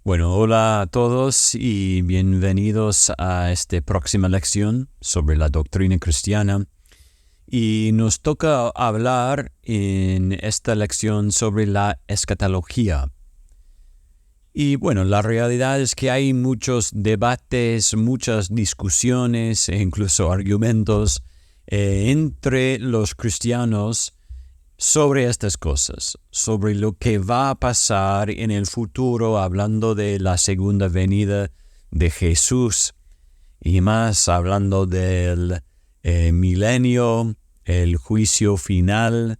Bueno, hola a todos y bienvenidos a esta próxima lección sobre la doctrina cristiana. Y nos toca hablar en esta lección sobre la escatología. Y bueno, la realidad es que hay muchos debates, muchas discusiones e incluso argumentos entre los cristianos sobre estas cosas, sobre lo que va a pasar en el futuro, hablando de la segunda venida de Jesús y más hablando del milenio, el juicio final,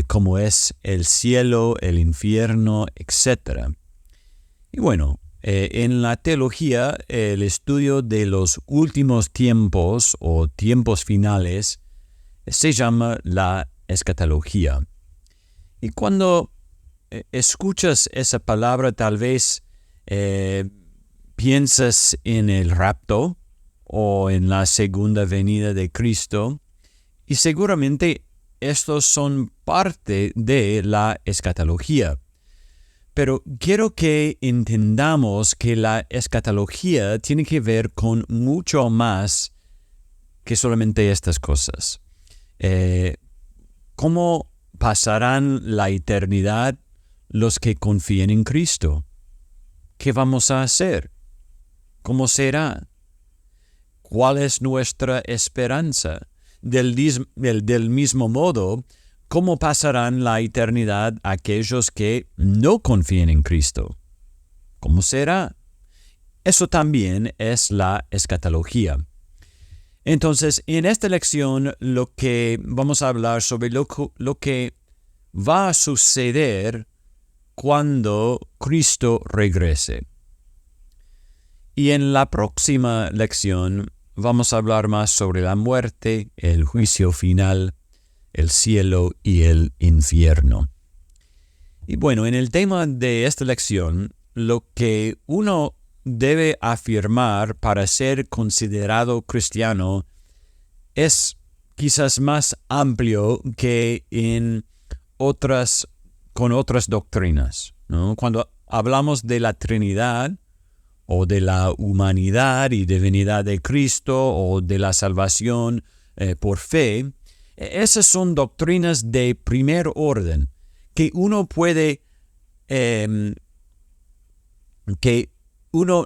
cómo es el cielo, el infierno, etc. Y bueno, en la teología, el estudio de los últimos tiempos o tiempos finales se llama la escatología. Y cuando escuchas esa palabra, tal vez piensas en el rapto o en la segunda venida de Cristo, y seguramente estos son parte de la escatología. Pero quiero que entendamos que la escatología tiene que ver con mucho más que solamente estas cosas. ¿Cómo pasarán la eternidad los que confíen en Cristo? ¿Qué vamos a hacer? ¿Cómo será? ¿Cuál es nuestra esperanza? Del mismo modo, ¿cómo pasarán la eternidad aquellos que no confíen en Cristo? ¿Cómo será? Eso también es la escatología. Entonces, en esta lección lo que vamos a hablar sobre lo que va a suceder cuando Cristo regrese. Y en la próxima lección vamos a hablar más sobre la muerte, el juicio final, el cielo y el infierno. Y bueno, en el tema de esta lección, lo que uno debe afirmar para ser considerado cristiano es quizás más amplio que con otras doctrinas, ¿no? Cuando hablamos de la Trinidad o de la humanidad y divinidad de Cristo o de la salvación por fe, esas son doctrinas de primer orden que uno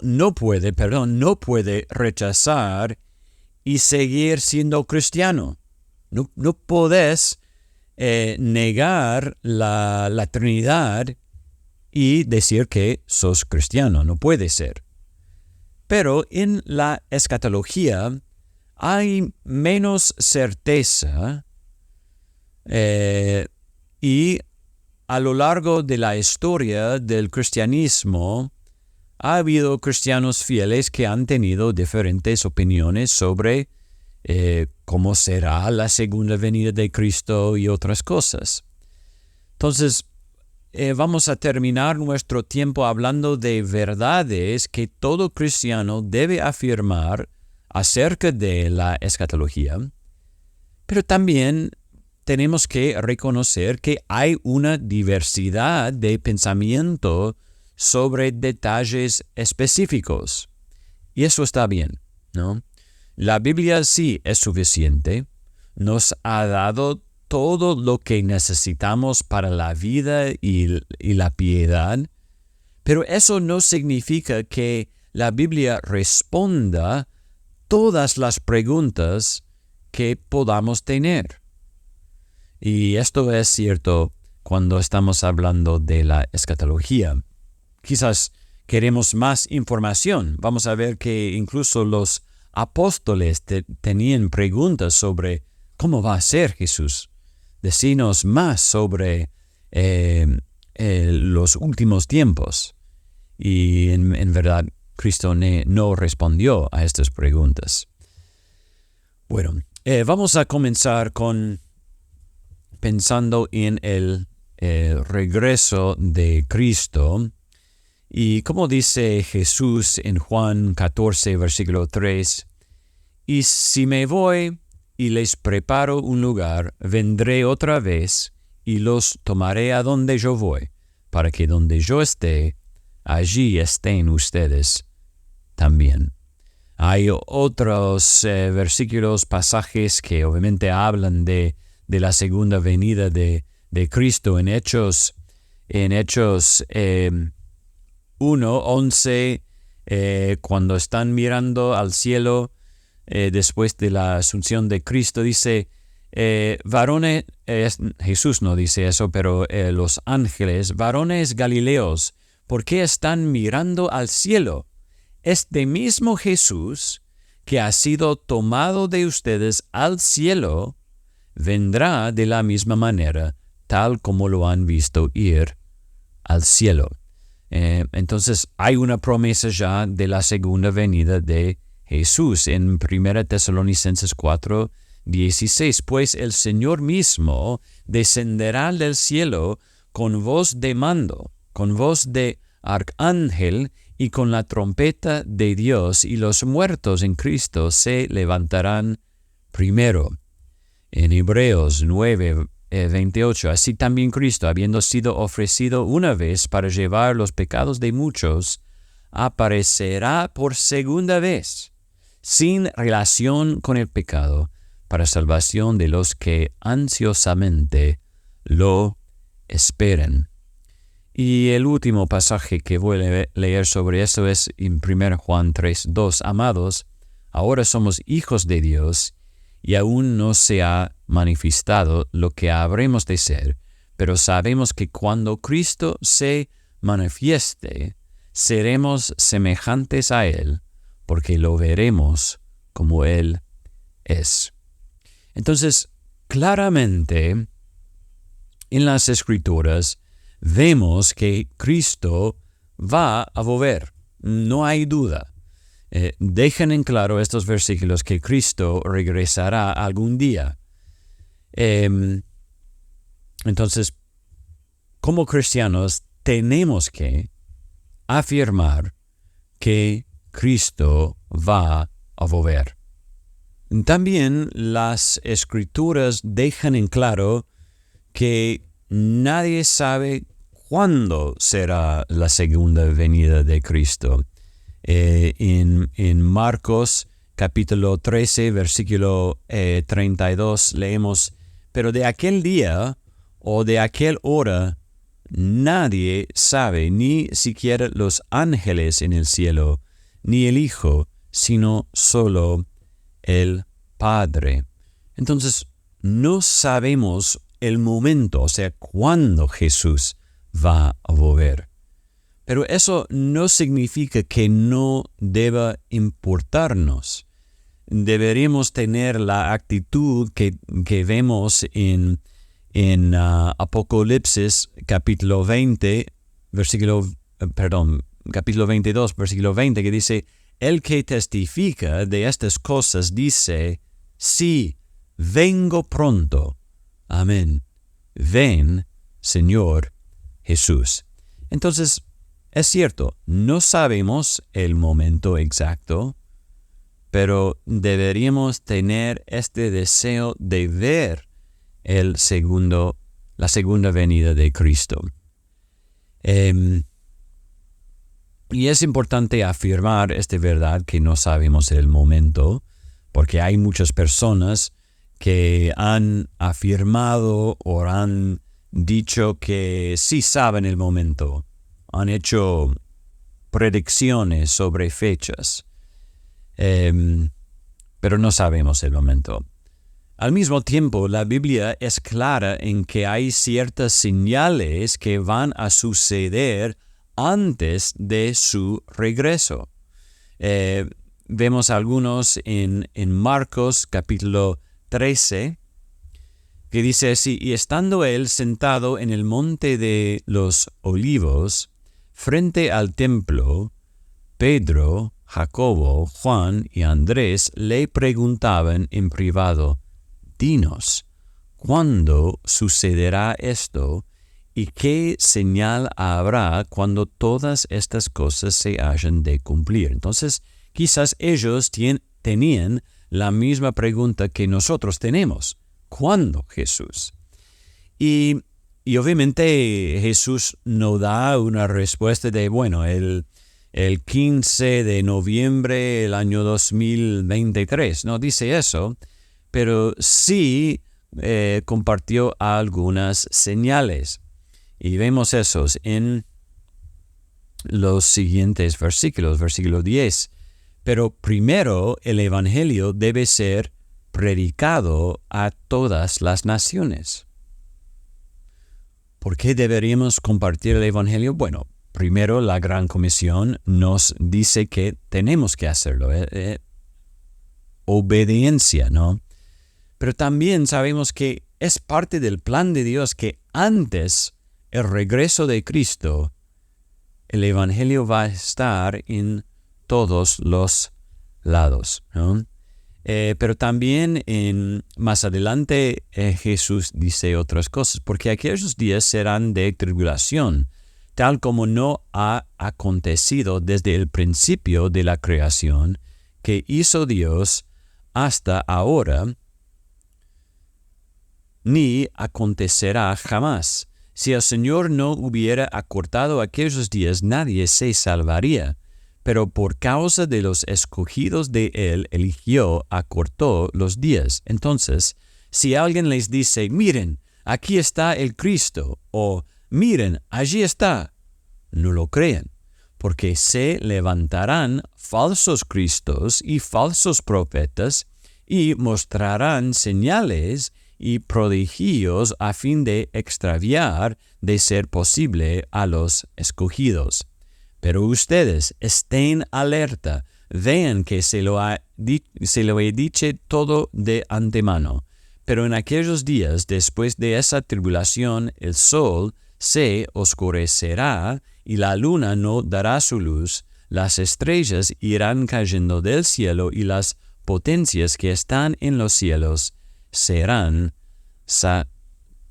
no puede rechazar y seguir siendo cristiano. No podés negar la Trinidad y decir que sos cristiano. No puede ser. Pero en la escatología hay menos certeza y a lo largo de la historia del cristianismo ha habido cristianos fieles que han tenido diferentes opiniones sobre cómo será la segunda venida de Cristo y otras cosas. Entonces, vamos a terminar nuestro tiempo hablando de verdades que todo cristiano debe afirmar acerca de la escatología, pero también tenemos que reconocer que hay una diversidad de pensamiento sobre detalles específicos. Y eso está bien, ¿no? La Biblia sí es suficiente. Nos ha dado todo lo que necesitamos para la vida y la piedad. Pero eso no significa que la Biblia responda todas las preguntas que podamos tener. Y esto es cierto cuando estamos hablando de la escatología. Quizás queremos más información. Vamos a ver que incluso los apóstoles tenían preguntas sobre cómo va a ser Jesús. Decinos más sobre los últimos tiempos. Y en verdad, Cristo no respondió a estas preguntas. Bueno, vamos a comenzar pensando en el regreso de Cristo. Y como dice Jesús en Juan 14, versículo 3, «Y si me voy y les preparo un lugar, vendré otra vez y los tomaré a donde yo voy, para que donde yo esté, allí estén ustedes también. Hay otros versículos, pasajes que obviamente hablan de la segunda venida de Cristo en Hechos 1:11, cuando están mirando al cielo después de la asunción de Cristo, dice, varones, Jesús no dice eso, pero los ángeles, varones Galileos, ¿por qué están mirando al cielo? Este mismo Jesús que ha sido tomado de ustedes al cielo, vendrá de la misma manera, tal como lo han visto ir al cielo. Entonces hay una promesa ya de la segunda venida de Jesús en 1 Tesalonicenses 4:16. Pues el Señor mismo descenderá del cielo con voz de mando, con voz de arcángel y con la trompeta de Dios, y los muertos en Cristo se levantarán primero. En Hebreos 9:28, así también Cristo, habiendo sido ofrecido una vez para llevar los pecados de muchos, aparecerá por segunda vez, sin relación con el pecado, para salvación de los que ansiosamente lo esperan. Y el último pasaje que voy a leer sobre eso es en 1 Juan 3:2. Amados, ahora somos hijos de Dios, y aún no se ha manifestado lo que habremos de ser, pero sabemos que cuando Cristo se manifieste, seremos semejantes a Él, porque lo veremos como Él es. Entonces, claramente, en las Escrituras, vemos que Cristo va a volver. No hay duda. Dejan en claro estos versículos que Cristo regresará algún día. Entonces, como cristianos, tenemos que afirmar que Cristo va a volver. También las Escrituras dejan en claro que nadie sabe cuándo será la segunda venida de Cristo. En Marcos capítulo 13, versículo 32, leemos, pero de aquel día o de aquel hora nadie sabe, ni siquiera los ángeles en el cielo, ni el Hijo, sino solo el Padre. Entonces, no sabemos el momento, o sea, cuándo Jesús va a volver. Pero eso no significa que no deba importarnos. Deberíamos tener la actitud que vemos en Apocalipsis capítulo 22, versículo 20, que dice, el que testifica de estas cosas dice, sí, vengo pronto. Amén. Ven, Señor Jesús. Entonces, es cierto, no sabemos el momento exacto, pero deberíamos tener este deseo de ver la segunda venida de Cristo. Y es importante afirmar esta verdad que no sabemos el momento, porque hay muchas personas que han afirmado o han dicho que sí saben el momento. Han hecho predicciones sobre fechas, pero no sabemos el momento. Al mismo tiempo, la Biblia es clara en que hay ciertas señales que van a suceder antes de su regreso. Vemos algunos en Marcos capítulo 13, que dice así, y estando él sentado en el monte de los olivos, frente al templo, Pedro, Jacobo, Juan y Andrés le preguntaban en privado, dinos, ¿cuándo sucederá esto? ¿Y qué señal habrá cuando todas estas cosas se hayan de cumplir? Entonces, quizás ellos tenían la misma pregunta que nosotros tenemos. ¿Cuándo, Jesús? Y Y obviamente Jesús no da una respuesta de, bueno, el 15 de noviembre del año 2023, no dice eso, pero sí compartió algunas señales. Y vemos esos en los siguientes versículos, versículo 10. Pero primero el Evangelio debe ser predicado a todas las naciones. ¿Por qué deberíamos compartir el Evangelio? Bueno, primero la Gran Comisión nos dice que tenemos que hacerlo. Obediencia, ¿no? Pero también sabemos que es parte del plan de Dios que antes el regreso de Cristo, el Evangelio va a estar en todos los lados, ¿no? Pero también más adelante Jesús dice otras cosas, porque aquellos días serán de tribulación, tal como no ha acontecido desde el principio de la creación que hizo Dios hasta ahora, ni acontecerá jamás. Si el Señor no hubiera acortado aquellos días, nadie se salvaría. Pero por causa de los escogidos de Él, acortó los días. Entonces, si alguien les dice, miren, aquí está el Cristo, o miren, allí está, no lo crean, porque se levantarán falsos cristos y falsos profetas, y mostrarán señales y prodigios a fin de extraviar de ser posible a los escogidos. Pero ustedes estén alerta, vean que se lo he dicho todo de antemano. Pero en aquellos días, después de esa tribulación, el sol se oscurecerá y la luna no dará su luz, las estrellas irán cayendo del cielo y las potencias que están en los cielos serán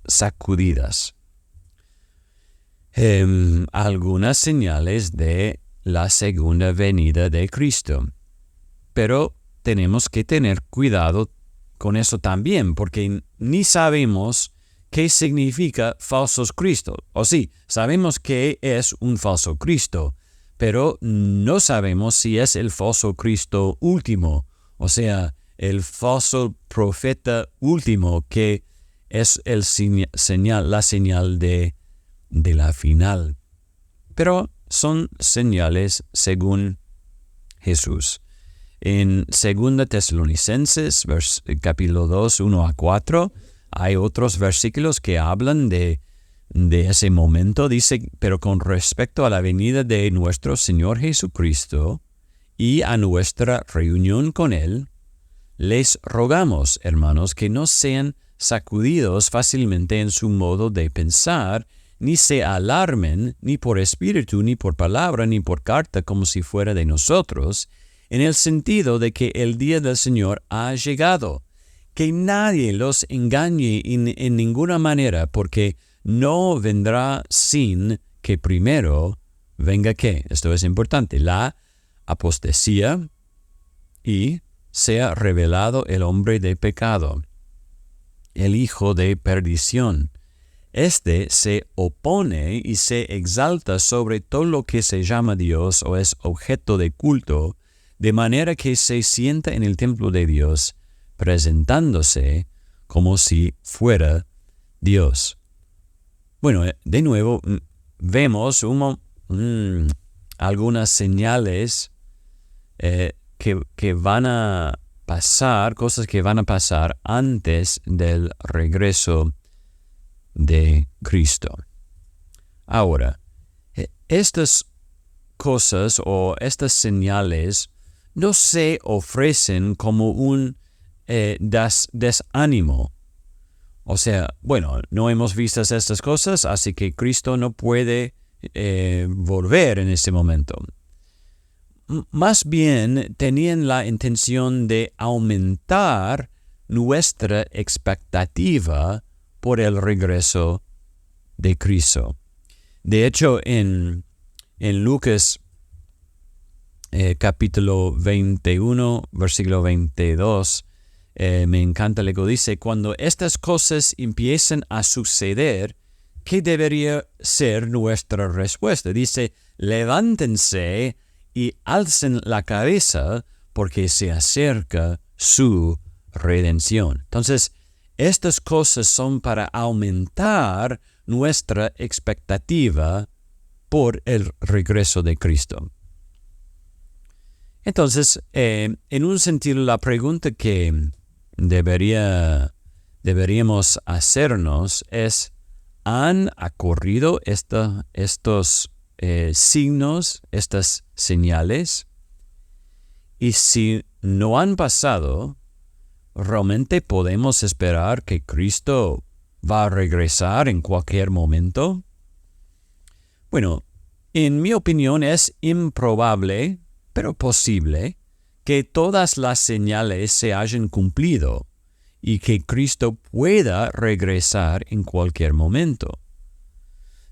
sacudidas. Algunas señales de la segunda venida de Cristo. Pero tenemos que tener cuidado con eso también, porque ni sabemos qué significa falsos Cristos. O sí, sabemos que es un falso Cristo, pero no sabemos si es el falso Cristo último, o sea, el falso profeta último, que es la señal de la final. Pero son señales según Jesús. En 2 Tesalonicenses, capítulo 2, 1-4, hay otros versículos que hablan de ese momento. Dice, pero con respecto a la venida de nuestro Señor Jesucristo y a nuestra reunión con Él, les rogamos, hermanos, que no sean sacudidos fácilmente en su modo de pensar, ni se alarmen, ni por espíritu, ni por palabra, ni por carta, como si fuera de nosotros, en el sentido de que el día del Señor ha llegado. Que nadie los engañe en ninguna manera, porque no vendrá sin que primero venga ¿qué? Esto es importante, la apostasía, y sea revelado el hombre de pecado, el hijo de perdición. Este se opone y se exalta sobre todo lo que se llama Dios o es objeto de culto, de manera que se sienta en el templo de Dios, presentándose como si fuera Dios. Bueno, de nuevo vemos algunas señales que van a pasar, cosas que van a pasar antes del regreso de Cristo. Ahora, estas cosas o estas señales no se ofrecen como un desánimo. O sea, bueno, no hemos visto estas cosas, así que Cristo no puede volver en este momento. Más bien tenían la intención de aumentar nuestra expectativa por el regreso de Cristo. De hecho, en Lucas capítulo 21, versículo 22, me encanta lo que dice, cuando estas cosas empiecen a suceder, ¿qué debería ser nuestra respuesta? Dice, levántense y alcen la cabeza porque se acerca su redención. Entonces, estas cosas son para aumentar nuestra expectativa por el regreso de Cristo. Entonces, en un sentido, la pregunta que deberíamos hacernos es, ¿han ocurrido estos signos, estas señales? Y si no han pasado, ¿realmente podemos esperar que Cristo va a regresar en cualquier momento? Bueno, en mi opinión es improbable, pero posible, que todas las señales se hayan cumplido y que Cristo pueda regresar en cualquier momento.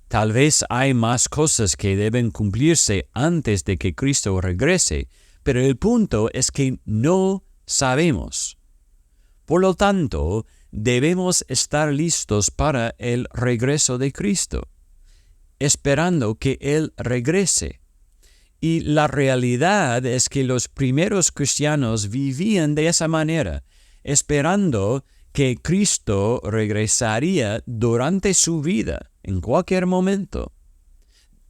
Tal vez hay más cosas que deben cumplirse antes de que Cristo regrese, pero el punto es que no sabemos. Por lo tanto, debemos estar listos para el regreso de Cristo, esperando que Él regrese. Y la realidad es que los primeros cristianos vivían de esa manera, esperando que Cristo regresaría durante su vida, en cualquier momento.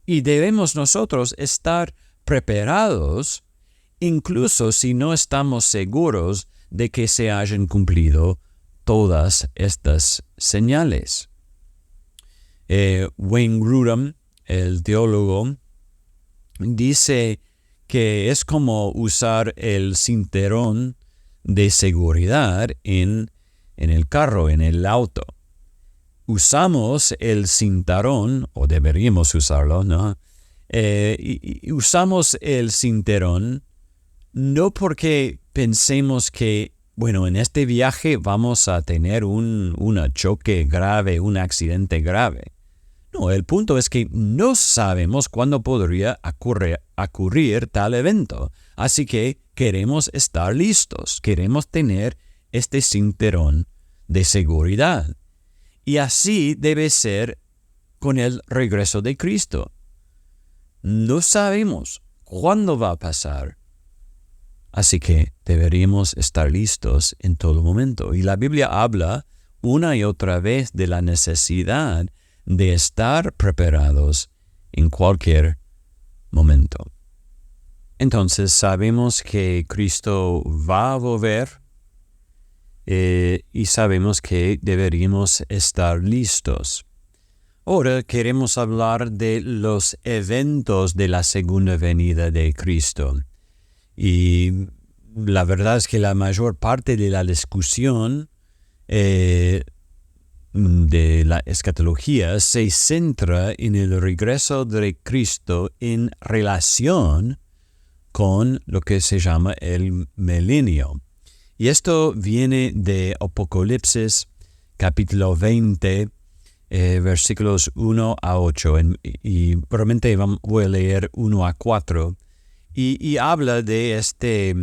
Y debemos nosotros estar preparados, incluso si no estamos seguros de que se hayan cumplido todas estas señales. Wayne Grudem, el teólogo, dice que es como usar el cinturón de seguridad en el carro, en el auto. Usamos el cinturón, o deberíamos usarlo, ¿no? Y usamos el cinturón no porque pensemos que, bueno, en este viaje vamos a tener un choque grave, un accidente grave. No, el punto es que no sabemos cuándo podría ocurrir tal evento. Así que queremos estar listos, queremos tener este cinturón de seguridad. Y así debe ser con el regreso de Cristo. No sabemos cuándo va a pasar. Así que deberíamos estar listos en todo momento. Y la Biblia habla una y otra vez de la necesidad de estar preparados en cualquier momento. Entonces sabemos que Cristo va a volver y sabemos que deberíamos estar listos. Ahora queremos hablar de los eventos de la segunda venida de Cristo. Y la verdad es que la mayor parte de la discusión de la escatología se centra en el regreso de Cristo en relación con lo que se llama el milenio. Y esto viene de Apocalipsis, capítulo 20, versículos 1 a 8. Y probablemente voy a leer 1 a 4. Y habla de este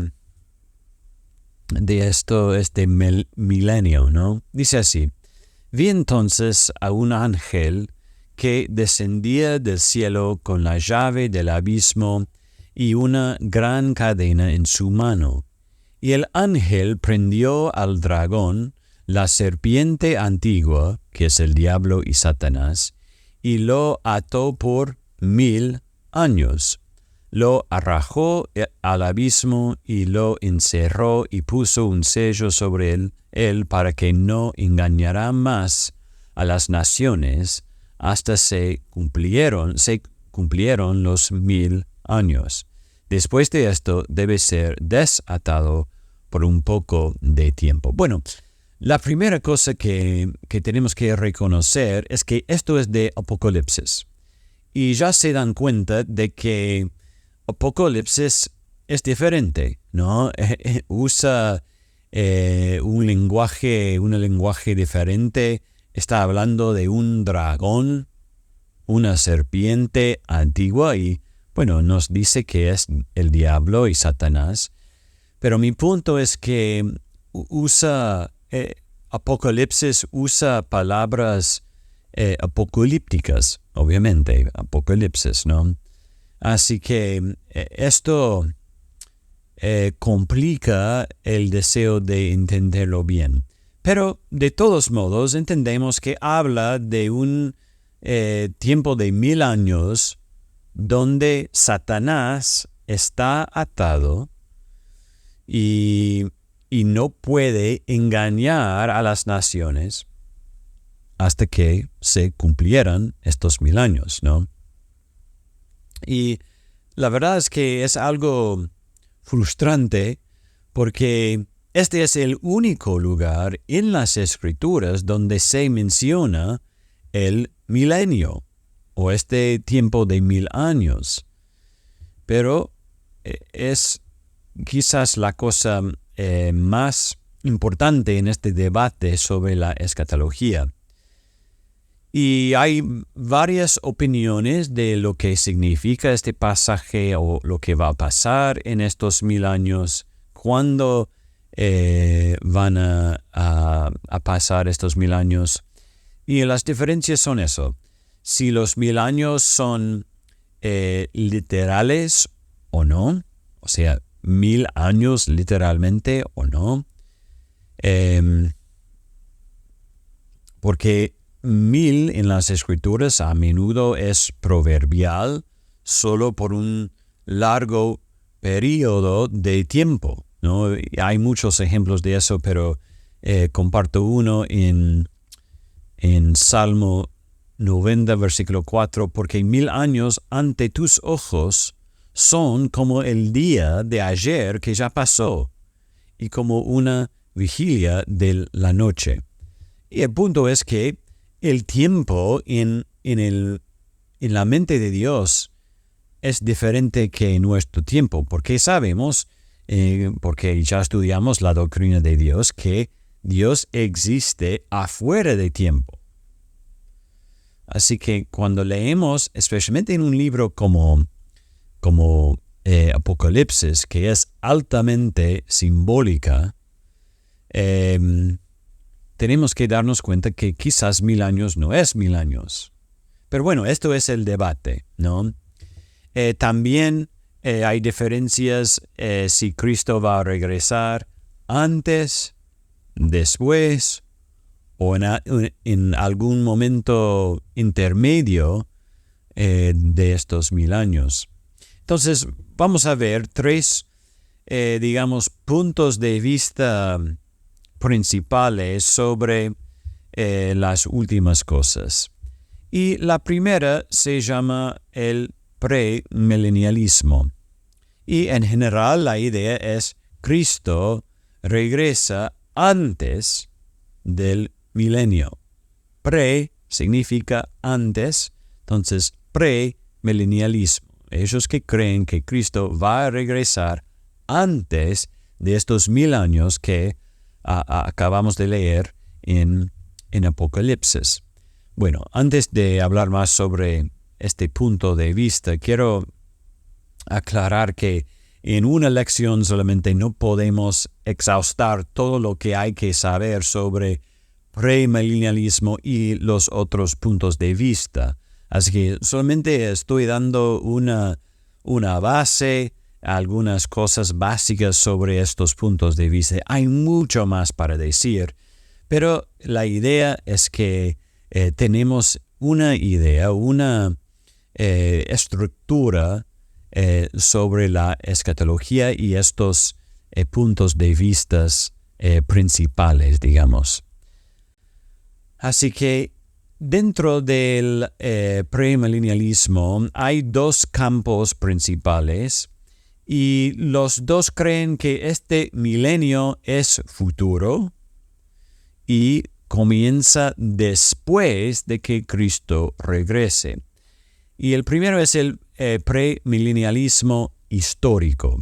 milenio, ¿no? Dice así: Vi entonces a un ángel que descendía del cielo con la llave del abismo y una gran cadena en su mano. Y el ángel prendió al dragón, la serpiente antigua, que es el diablo y Satanás, y lo ató por 1000 años. Lo arrojó al abismo y lo encerró y puso un sello sobre él para que no engañara más a las naciones hasta se cumplieron los 1000 años. Después de esto debe ser desatado por un poco de tiempo. Bueno, la primera cosa que tenemos que reconocer es que esto es de Apocalipsis. Y ya se dan cuenta de que Apocalipsis es diferente, ¿no? Usa un lenguaje diferente. Está hablando de un dragón, una serpiente antigua y, bueno, nos dice que es el diablo y Satanás. Pero mi punto es que Apocalipsis usa palabras apocalípticas, obviamente, apocalipsis, ¿no? Así que esto complica el deseo de entenderlo bien. Pero de todos modos entendemos que habla de un tiempo de 1000 años donde Satanás está atado y no puede engañar a las naciones hasta que se cumplieran estos 1000 años, ¿no? Y la verdad es que es algo frustrante porque este es el único lugar en las Escrituras donde se menciona el milenio o este tiempo de 1000 años. Pero es quizás la cosa más importante en este debate sobre la escatología. Y hay varias opiniones de lo que significa este pasaje o lo que va a pasar en estos 1000 años, cuándo van a pasar estos 1000 años. Y las diferencias son eso. Si los 1000 años son literales o no, o sea, 1000 años literalmente o no, porque 1000 en las Escrituras a menudo es proverbial solo por un largo periodo de tiempo, ¿no? Hay muchos ejemplos de eso, pero comparto uno en Salmo 90, versículo 4, porque 1000 años ante tus ojos son como el día de ayer que ya pasó y como una vigilia de la noche. Y el punto es que el tiempo en la mente de Dios es diferente que nuestro tiempo, porque sabemos, porque ya estudiamos la doctrina de Dios, que Dios existe afuera de tiempo. Así que cuando leemos, especialmente en un libro como Apocalipsis, que es altamente simbólica, tenemos que darnos cuenta que quizás 1000 años no es 1000 años. Pero bueno, esto es el debate, ¿no? También hay diferencias si Cristo va a regresar antes, después o en algún momento intermedio de estos 1000 años. Entonces, vamos a ver 3, puntos de vista principales sobre las últimas cosas. Y la primera se llama el premilenialismo. Y en general la idea es Cristo regresa antes del milenio. Pre significa antes, entonces premilenialismo. Ellos que creen que Cristo va a regresar antes de estos 1000 años que acabamos de leer en Apocalipsis. Bueno, antes de hablar más sobre este punto de vista, quiero aclarar que en una lección solamente no podemos exhaustar todo lo que hay que saber sobre premilenialismo y los otros puntos de vista. Así que solamente estoy dando una base, algunas cosas básicas sobre estos puntos de vista. Hay mucho más para decir, pero la idea es que tenemos una idea, una estructura sobre la escatología y estos puntos de vista principales, digamos. Así que dentro del premilenialismo hay 2 campos principales y los dos creen que este milenio es futuro y comienza después de que Cristo regrese. Y el primero es el premilenialismo histórico.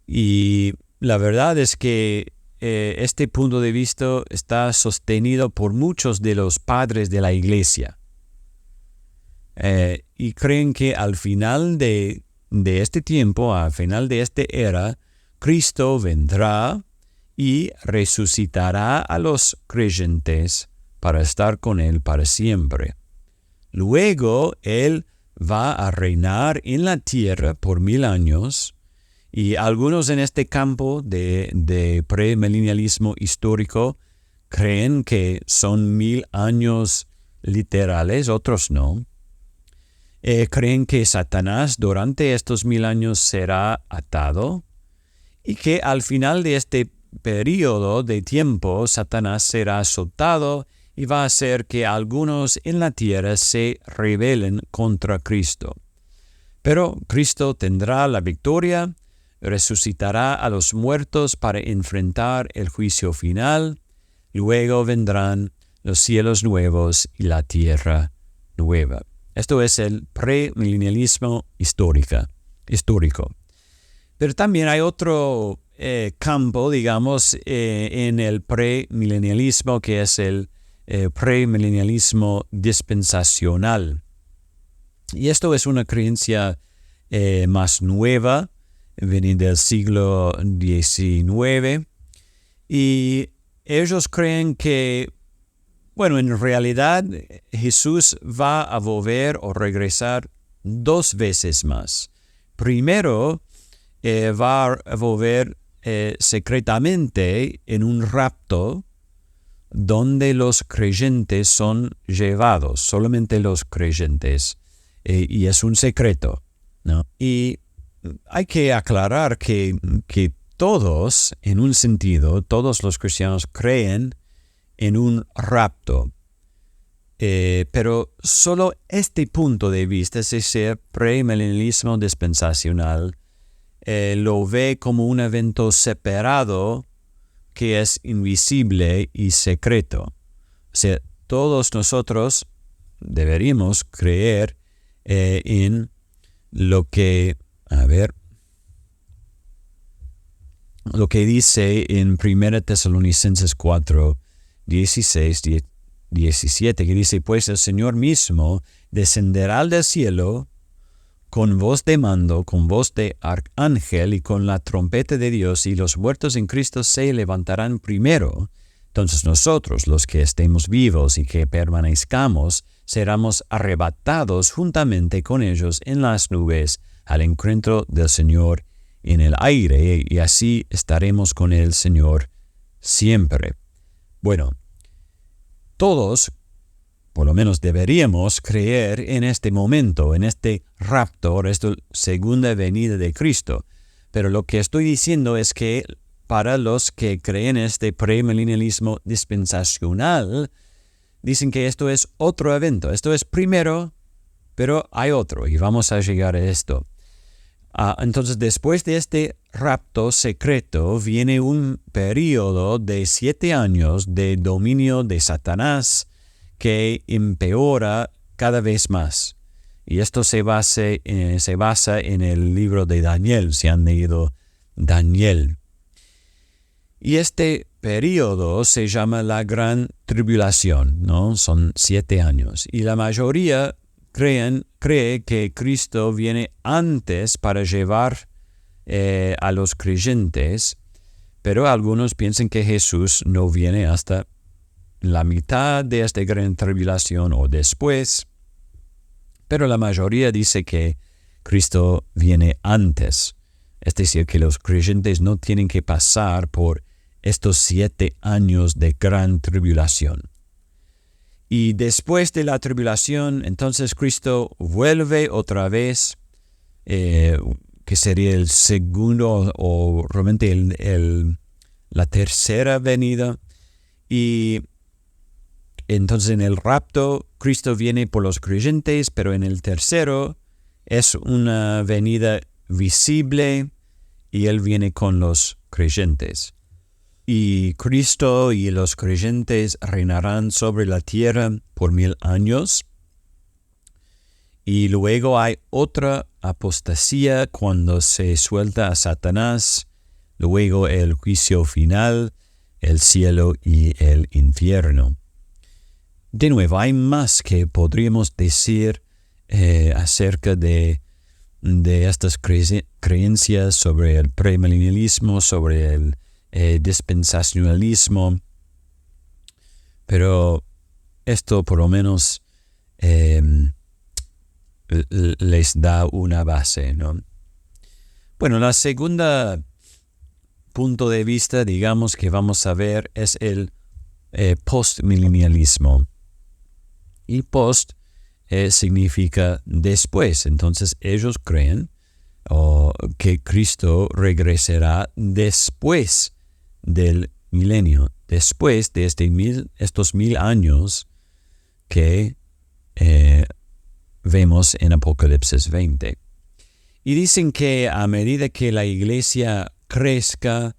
Y la verdad es que este punto de vista está sostenido por muchos de los padres de la Iglesia. Y creen que al final de este tiempo, al final de esta era, Cristo vendrá y resucitará a los creyentes para estar con Él para siempre. Luego Él va a reinar en la tierra por 1000 años, y algunos en este campo de premilenialismo histórico creen que son 1000 años literales, otros no. Creen que Satanás durante estos 1000 años será atado y que al final de este periodo de tiempo Satanás será soltado y va a hacer que algunos en la tierra se rebelen contra Cristo. Pero Cristo tendrá la victoria, resucitará a los muertos para enfrentar el juicio final. Luego vendrán los cielos nuevos y la tierra nueva. Esto es el premilenialismo histórico. Pero también hay otro campo, digamos, en el premilenialismo, que es el premilenialismo dispensacional. Y esto es una creencia más nueva, viene del siglo XIX, y ellos creen que, bueno, en realidad Jesús va a volver o regresar 2 veces más. Primero, va a volver secretamente en un rapto donde los creyentes son llevados, solamente los creyentes, y es un secreto, ¿no? Y hay que aclarar que todos, en un sentido, todos los cristianos creen en un rapto, pero solo este punto de vista, es ese premilenialismo dispensacional, lo ve como un evento separado que es invisible y secreto. O sea, todos nosotros deberíamos creer en lo que, lo que dice en 1 Tesalonicenses 4, 16, 17, que dice: pues el Señor mismo descenderá del cielo con voz de mando, con voz de arcángel y con la trompeta de Dios, y los muertos en Cristo se levantarán primero. Entonces nosotros, los que estemos vivos y que permanezcamos, seremos arrebatados juntamente con ellos en las nubes al encuentro del Señor en el aire, y así estaremos con el Señor siempre. Bueno, todos, por lo menos deberíamos creer en este momento, en este rapto, esta segunda venida de Cristo. Pero lo que estoy diciendo es que para los que creen en este premilenialismo dispensacional, dicen que esto es otro evento. Esto es primero, pero hay otro, y vamos a llegar a esto. Entonces, después de este rapto secreto, viene un periodo de 7 años de dominio de Satanás que empeora cada vez más. Y esto se basa en el libro de Daniel, si han leído Daniel. Y este periodo se llama la Gran Tribulación, ¿no? Son 7 años. Y la mayoría cree que Cristo viene antes para llevar a los creyentes, pero algunos piensan que Jesús no viene hasta la mitad de esta gran tribulación o después, pero la mayoría dice que Cristo viene antes. Es decir, que los creyentes no tienen que pasar por estos 7 años de gran tribulación. Y después de la tribulación, entonces Cristo vuelve otra vez, que sería el segundo o realmente la tercera venida. Y entonces en el rapto, Cristo viene por los creyentes, pero en el tercero es una venida visible y Él viene con los creyentes. Y Cristo y los creyentes reinarán sobre la tierra por 1000 años. Y luego hay otra apostasía cuando se suelta a Satanás, luego el juicio final, el cielo y el infierno. De nuevo, hay más que podríamos decir acerca de estas creencias sobre el premilenialismo, sobre el dispensacionalismo, pero esto por lo menos les da una base, ¿no? Bueno, la segunda punto de vista, digamos, que vamos a ver es el postmilenialismo. Y post significa después. Entonces ellos creen que Cristo regresará después del milenio, después de estos 1000 años que vemos en Apocalipsis 20. Y dicen que a medida que la iglesia crezca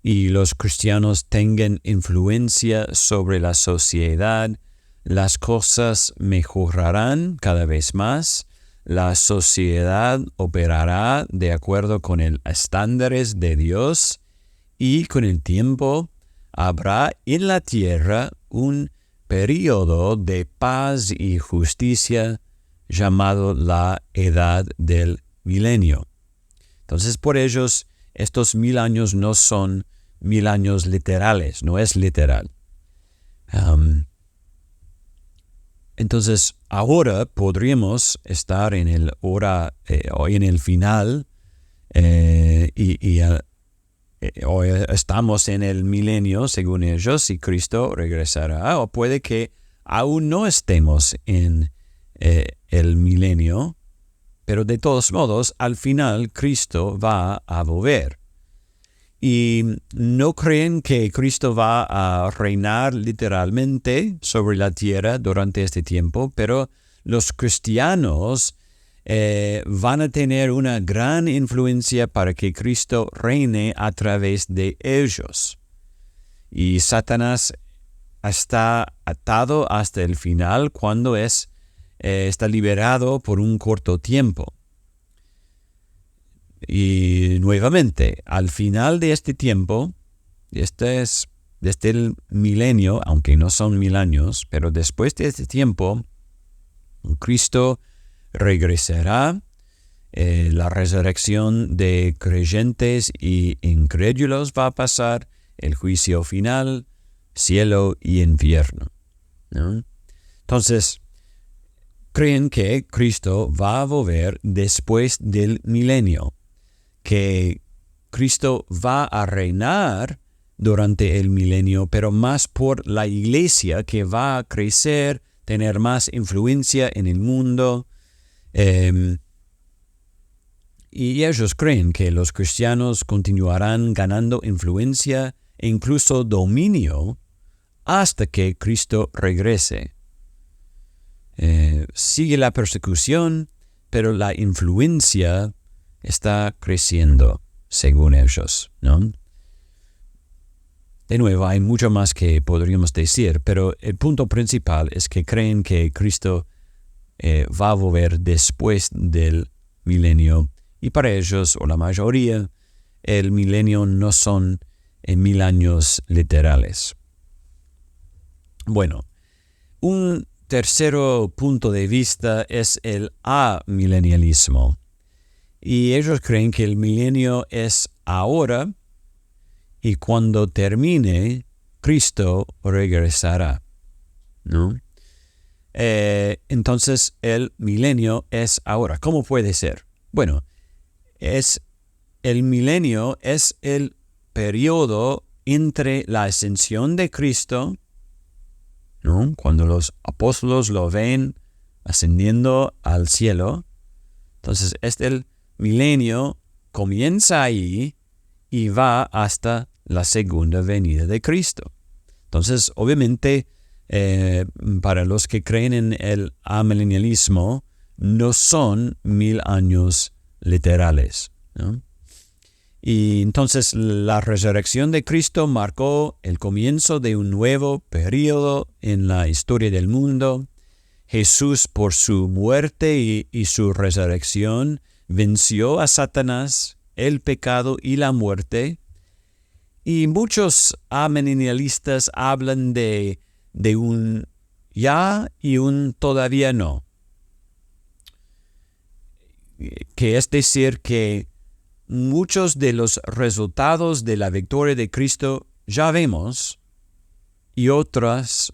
y los cristianos tengan influencia sobre la sociedad, las cosas mejorarán cada vez más, la sociedad operará de acuerdo con los estándares de Dios y con el tiempo habrá en la tierra un período de paz y justicia llamado la Edad del Milenio. Entonces, por ellos, estos 1000 años no son 1000 años literales, no es literal. Entonces, ahora podríamos estar en el hora o en el final o estamos en el milenio, según ellos, y Cristo regresará, o puede que aún no estemos en el milenio, pero de todos modos, al final Cristo va a volver. Y no creen que Cristo va a reinar literalmente sobre la tierra durante este tiempo, pero los cristianos van a tener una gran influencia para que Cristo reine a través de ellos. Y Satanás está atado hasta el final cuando está liberado por un corto tiempo. Y nuevamente, al final de este tiempo, este es desde el milenio, aunque no son 1000 años, pero después de este tiempo, Cristo regresará, la resurrección de creyentes y incrédulos va a pasar, el juicio final, cielo y infierno, ¿no? Entonces, creen que Cristo va a volver después del milenio, que Cristo va a reinar durante el milenio, pero más por la iglesia que va a crecer, tener más influencia en el mundo. Y ellos creen que los cristianos continuarán ganando influencia e incluso dominio hasta que Cristo regrese. Sigue la persecución, pero la influencia está creciendo, según ellos, ¿no? De nuevo, hay mucho más que podríamos decir, pero el punto principal es que creen que Cristo va a volver después del milenio. Y para ellos, o la mayoría, el milenio no son 1000 años literales. Bueno, un tercero punto de vista es el amilenialismo. Y ellos creen que el milenio es ahora y cuando termine, Cristo regresará, ¿no? Entonces, el milenio es ahora. ¿Cómo puede ser? Bueno, el milenio es el periodo entre la ascensión de Cristo, ¿no? Cuando los apóstoles lo ven ascendiendo al cielo. Entonces, el milenio comienza ahí y va hasta la segunda venida de Cristo. Entonces, obviamente, para los que creen en el amilenialismo, no son 1000 años literales, ¿no? Y entonces la resurrección de Cristo marcó el comienzo de un nuevo periodo en la historia del mundo. Jesús, por su muerte y su resurrección, venció a Satanás, el pecado y la muerte. Y muchos amilenialistas hablan de un ya y un todavía no. Que es decir que muchos de los resultados de la victoria de Cristo ya vemos, y otros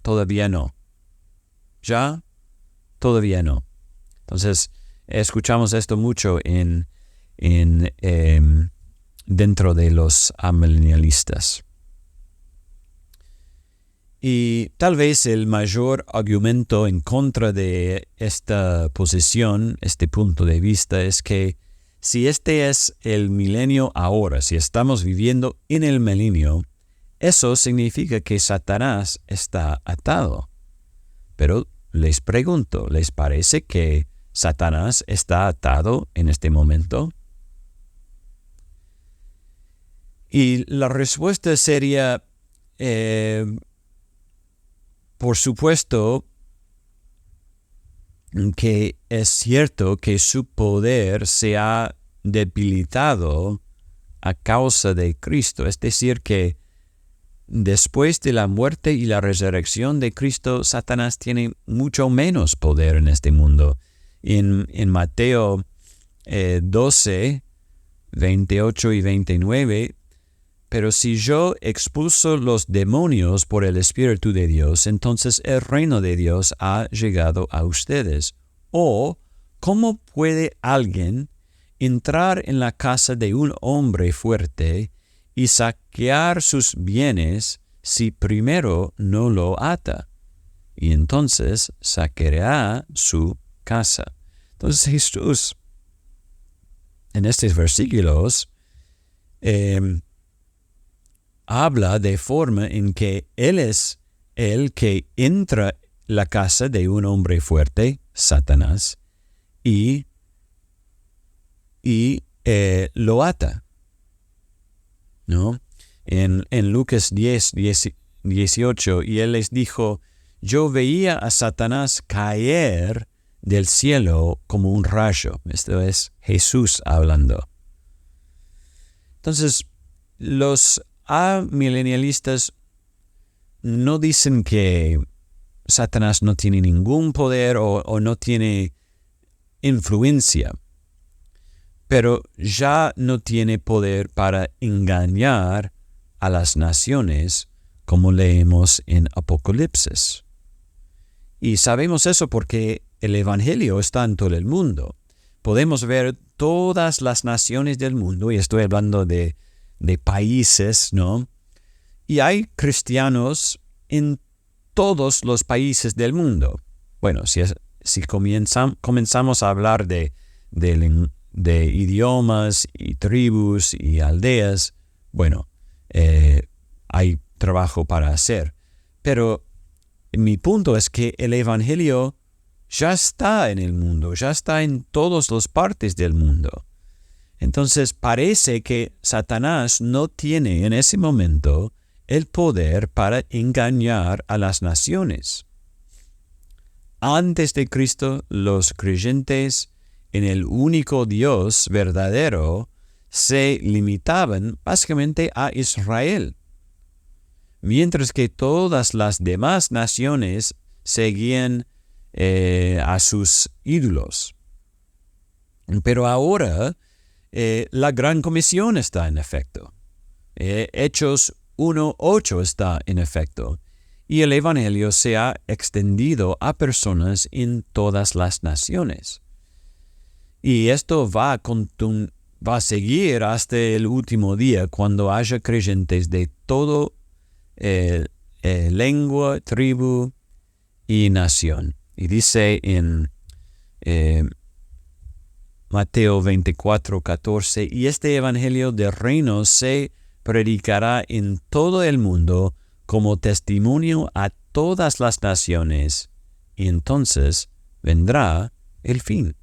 todavía no. ¿Ya? Todavía no. Entonces, escuchamos esto mucho dentro de los amillennialistas. Y tal vez el mayor argumento en contra de esta posición, este punto de vista, es que si este es el milenio ahora, si estamos viviendo en el milenio, eso significa que Satanás está atado. Pero les pregunto, ¿les parece que Satanás está atado en este momento? Y la respuesta sería, por supuesto, que es cierto que su poder se ha debilitado a causa de Cristo. Es decir, que después de la muerte y la resurrección de Cristo, Satanás tiene mucho menos poder en este mundo. En Mateo 12, 28 y 29, pero si yo expulso los demonios por el Espíritu de Dios, entonces el reino de Dios ha llegado a ustedes. O, ¿cómo puede alguien entrar en la casa de un hombre fuerte y saquear sus bienes si primero no lo ata? Y entonces saqueará su casa. Entonces Jesús, en estos versículos, habla de forma en que Él es el que entra en la casa de un hombre fuerte, Satanás, y lo ata, ¿no? En Lucas 10, 18, y Él les dijo, yo veía a Satanás caer del cielo como un rayo. Esto es Jesús hablando. Entonces, los amillennialistas no dicen que Satanás no tiene ningún poder o no tiene influencia, pero ya no tiene poder para engañar a las naciones como leemos en Apocalipsis. Y sabemos eso porque el Evangelio está en todo el mundo. Podemos ver todas las naciones del mundo, y estoy hablando de países, ¿no? Y hay cristianos en todos los países del mundo. Bueno, si comenzamos a hablar de idiomas y tribus y aldeas, bueno, hay trabajo para hacer. Pero mi punto es que el Evangelio ya está en el mundo, ya está en todas las partes del mundo. Entonces parece que Satanás no tiene en ese momento el poder para engañar a las naciones. Antes de Cristo, los creyentes en el único Dios verdadero se limitaban básicamente a Israel, mientras que todas las demás naciones seguían a sus ídolos. Pero ahora la Gran Comisión está en efecto. Hechos 1:8 está en efecto. Y el Evangelio se ha extendido a personas en todas las naciones. Y esto va a seguir hasta el último día, cuando haya creyentes de todo lengua, tribu y nación. Y dice en Mateo 24:14, y este evangelio del reino se predicará en todo el mundo como testimonio a todas las naciones, y entonces vendrá el fin.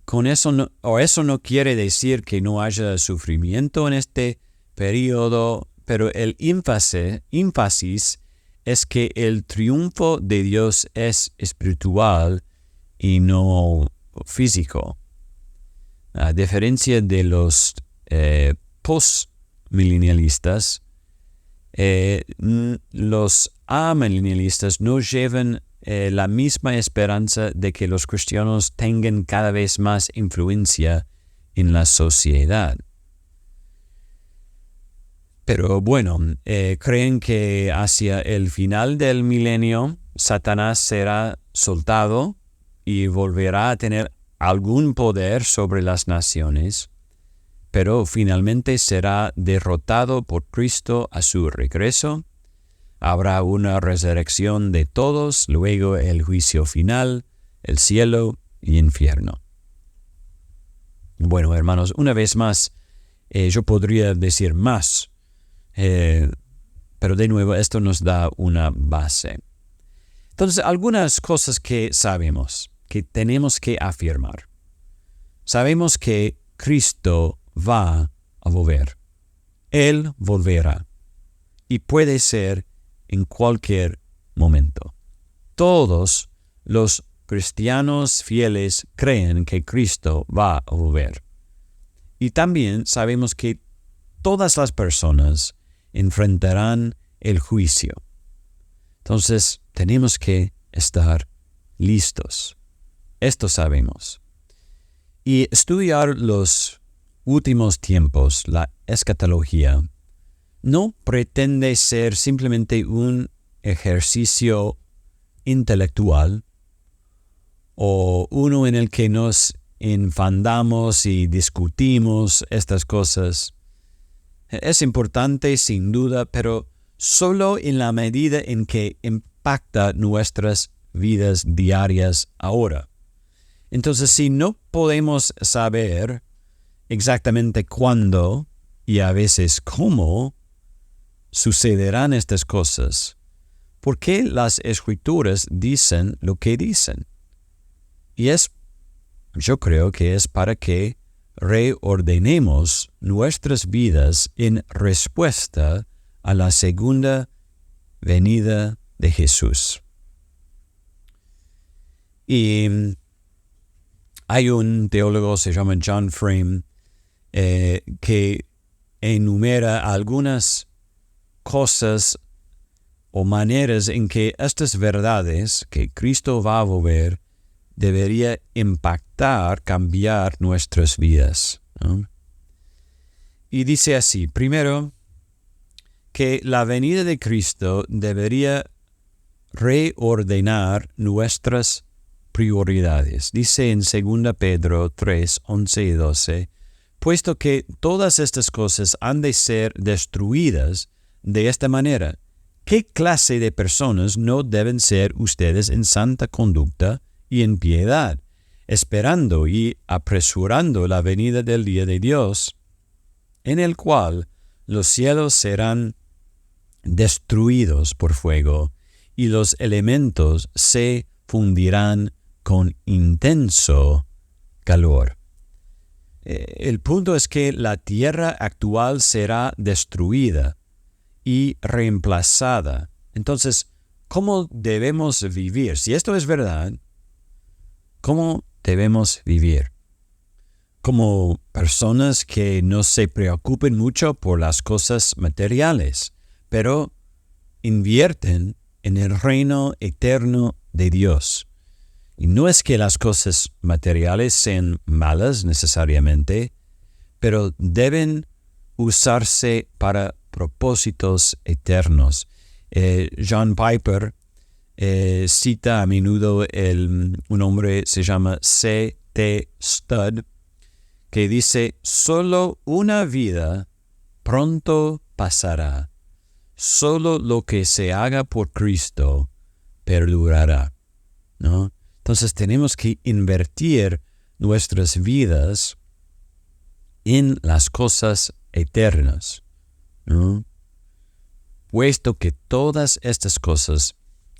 Con eso no quiere decir que no haya sufrimiento en este periodo, pero el énfasis es que el triunfo de Dios es espiritual y no físico. A diferencia de los postmilenialistas, los amilenialistas no llevan la misma esperanza de que los cristianos tengan cada vez más influencia en la sociedad. Pero bueno, creen que hacia el final del milenio Satanás será soltado y volverá a tener algún poder sobre las naciones, pero finalmente será derrotado por Cristo a su regreso. Habrá una resurrección de todos, luego el juicio final, el cielo y infierno. Bueno, hermanos, una vez más, yo podría decir más, pero de nuevo esto nos da una base. Entonces, algunas cosas que sabemos, que tenemos que afirmar. Sabemos que Cristo va a volver. Él volverá. Y puede ser en cualquier momento. Todos los cristianos fieles creen que Cristo va a volver. Y también sabemos que todas las personas enfrentarán el juicio. Entonces, tenemos que estar listos. Esto sabemos. Y estudiar los últimos tiempos, la escatología, no pretende ser simplemente un ejercicio intelectual o uno en el que nos enfandamos y discutimos estas cosas. Es importante sin duda, pero solo en la medida en que impacta nuestras vidas diarias ahora. Entonces, si no podemos saber exactamente cuándo y a veces cómo sucederán estas cosas, ¿por qué las Escrituras dicen lo que dicen? Y yo creo que es para que reordenemos nuestras vidas en respuesta a la segunda venida de Jesús. Y hay un teólogo, se llama John Frame, que enumera algunas cosas o maneras en que estas verdades, que Cristo va a volver, debería impactar, cambiar nuestras vidas, ¿no? Y dice así, primero, que la venida de Cristo debería reordenar nuestras prioridades. Dice en 2 Pedro 3, 11 y 12, puesto que todas estas cosas han de ser destruidas de esta manera, ¿qué clase de personas no deben ser ustedes en santa conducta y en piedad, esperando y apresurando la venida del día de Dios, en el cual los cielos serán destruidos por fuego y los elementos se fundirán con intenso calor? El punto es que la tierra actual será destruida y reemplazada. Entonces, ¿cómo debemos vivir? Si esto es verdad, ¿cómo debemos vivir? Como personas que no se preocupen mucho por las cosas materiales, pero invierten en el reino eterno de Dios. Y no es que las cosas materiales sean malas necesariamente, pero deben usarse para propósitos eternos. John Piper cita a menudo un hombre se llama C.T. Studd, que dice, solo una vida pronto pasará. Solo lo que se haga por Cristo perdurará, ¿no? Entonces tenemos que invertir nuestras vidas en las cosas eternas, ¿no? Puesto que todas estas cosas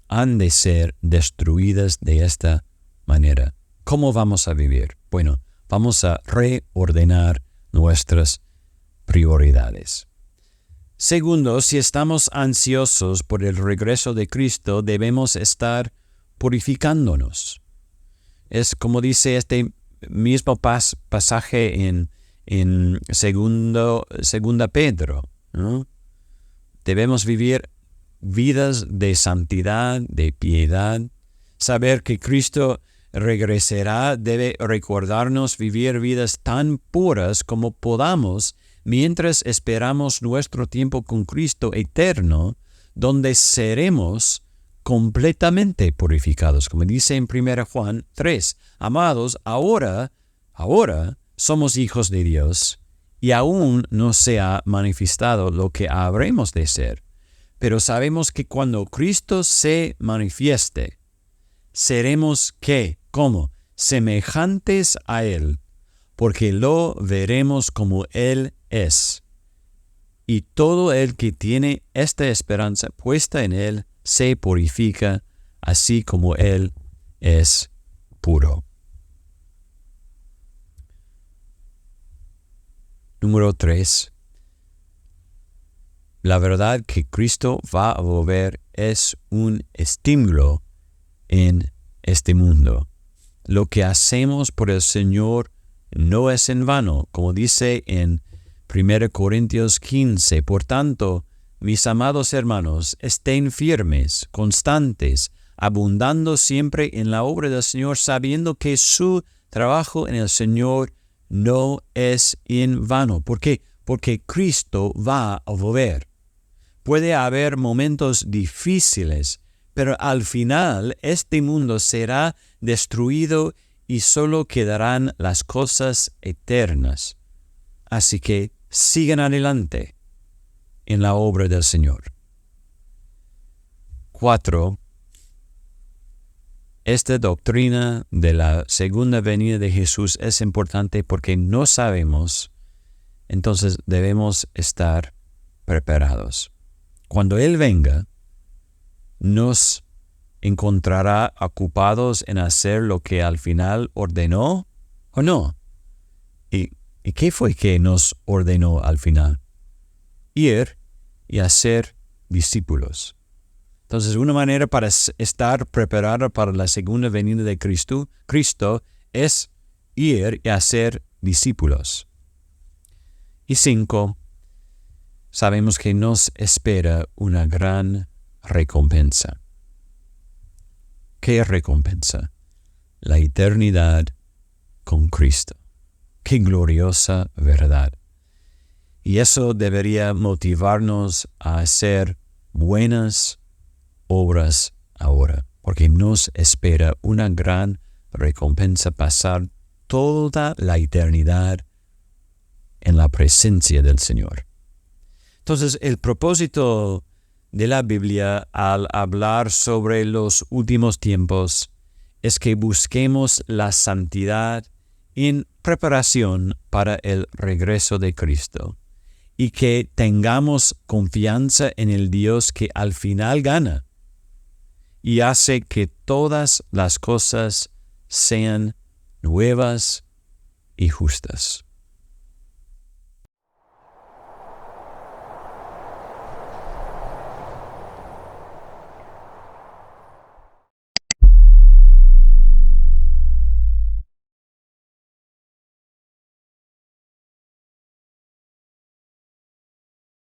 han de ser destruidas de esta manera. ¿Cómo vamos a vivir? Bueno, vamos a reordenar nuestras prioridades. Segundo, si estamos ansiosos por el regreso de Cristo, debemos estar purificándonos. Es como dice este mismo pasaje en segunda Pedro, ¿no? Debemos vivir vidas de santidad, de piedad. Saber que Cristo regresará debe recordarnos vivir vidas tan puras como podamos mientras esperamos nuestro tiempo con Cristo eterno, donde seremos completamente purificados. Como dice en 1 Juan 3, amados, ahora somos hijos de Dios y aún no se ha manifestado lo que habremos de ser. Pero sabemos que cuando Cristo se manifieste, seremos ¿qué? ¿Cómo? Semejantes a Él, porque lo veremos como Él es. Y todo el que tiene esta esperanza puesta en Él se purifica, así como Él es puro. Número 3. La verdad que Cristo va a volver es un estímulo en este mundo. Lo que hacemos por el Señor no es en vano, como dice en 1 Corintios 15. Por tanto, mis amados hermanos, estén firmes, constantes, abundando siempre en la obra del Señor, sabiendo que su trabajo en el Señor no es en vano. ¿Por qué? Porque Cristo va a volver. Puede haber momentos difíciles, pero al final este mundo será destruido y solo quedarán las cosas eternas. Así que sigan adelante en la obra del Señor. 4. Esta doctrina de la segunda venida de Jesús es importante porque no sabemos, entonces debemos estar preparados. Cuando Él venga, ¿nos encontrará ocupados en hacer lo que al final ordenó o no? ¿Y qué fue que nos ordenó al final? Ir y hacer discípulos. Entonces, una manera para estar preparado para la segunda venida de Cristo es ir y hacer discípulos. Y 5. Sabemos que nos espera una gran recompensa. ¿Qué recompensa? La eternidad con Cristo. ¡Qué gloriosa verdad! Y eso debería motivarnos a hacer buenas obras ahora, porque nos espera una gran recompensa pasar toda la eternidad en la presencia del Señor. Entonces, el propósito de la Biblia al hablar sobre los últimos tiempos es que busquemos la santidad en preparación para el regreso de Cristo y que tengamos confianza en el Dios que al final gana y hace que todas las cosas sean nuevas y justas.